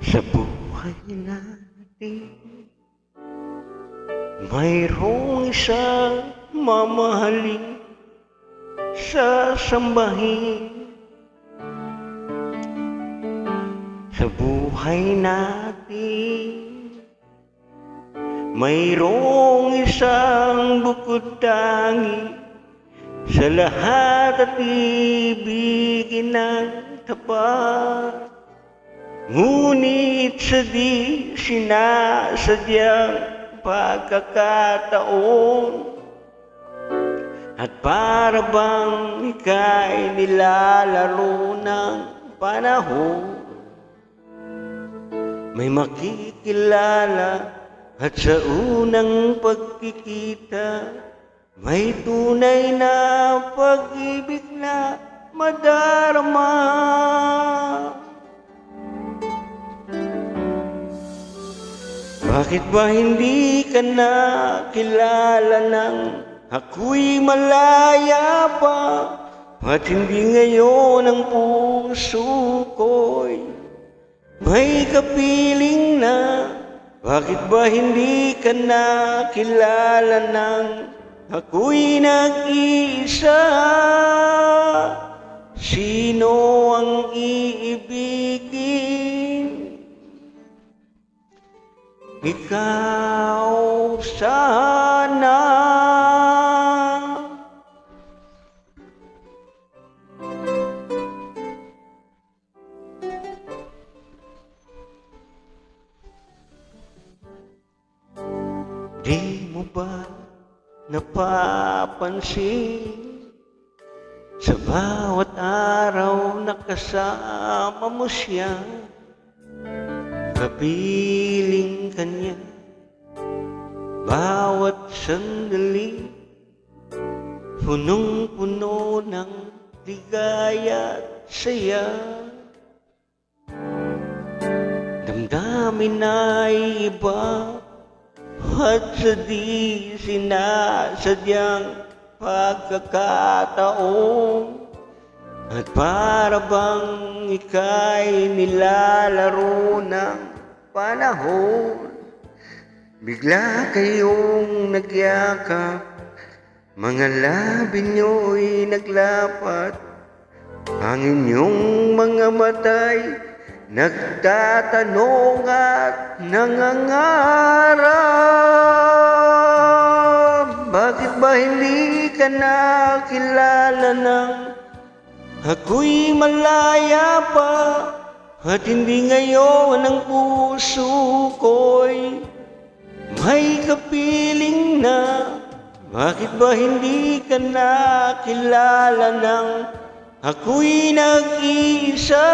Sa buhay natin, mayroong isang mamahalin sasambahin. Sa buhay natin, mayroong isang bukod tangi sa lahat at ibigin ng tapat. Ngunit sa di sinasadyang pagkakataon, at para bang ika'y nilalaro ng panahon, may makikilala at sa unang pagkikita, may tunay na pag-ibig na madarama. Bakit ba hindi ka nakilala nang ako'y malaya pa? At hindi ngayon ang puso ko'y may kapiling na? Bakit ba hindi ka nakilala nang ako'y nag-iisa? Sino ang iibigin? Ikaw sana. Di mo ba napapansin, sa bawat araw na kasama mo siya, kapiling kanya, bawat sandali, punong-puno ng ligaya at saya. Damdamin ay iba at sa di sinasadyang pagkakataon, at para bang ika'y nilalaro ng panahon, bigla kayong nagyakap, mga labi nyo'y naglapat, ang inyong mga mata'y nagtatanong at nangangarap. Bakit ba hindi ka nakilala nang ako'y malaya pa? At hindi ngayon ang puso ko'y may kapiling na? Bakit ba hindi ka nakilala nang ako'y nag-iisa?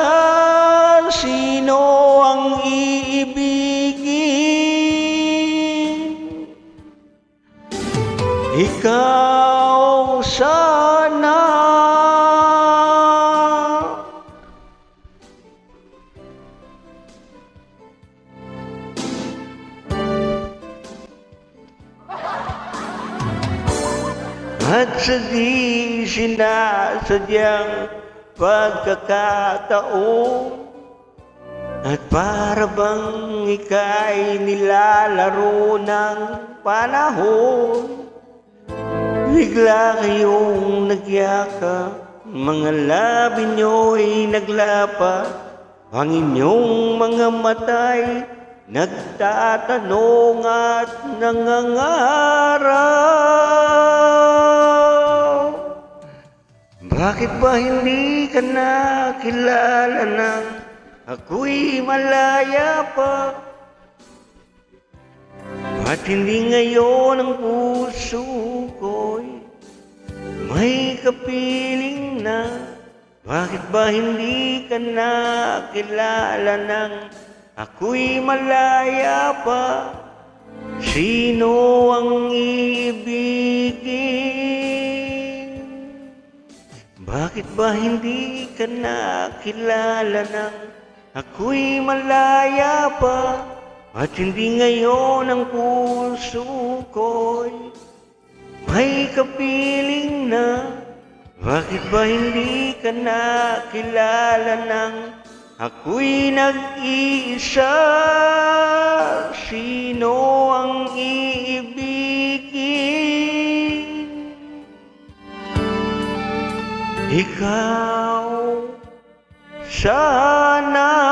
Sino ang iibigin? Ikaw sana. At sa di sinasadyang pagkakataon, at para bang ika'y nilalaro ng panahon, bigla kayong nagyakap, mga labi nyo'y naglapat, ang inyong mga mata'y nagtatanong at nangangarap. Bakit ba hindi ka nakilala nang ako'y malaya pa? At hindi ngayon ang puso ko'y may kapiling na? Bakit ba hindi ka nakilala nang ako'y malaya pa? Sino ang iibigin? Bakit ba hindi ka nakilala nang ako'y malaya pa? At hindi ngayon ang puso ko'y may kapiling na? Bakit ba hindi ka nakilala nang Ako'y nag-iisa, sino ang iibigin? Ikaw sana.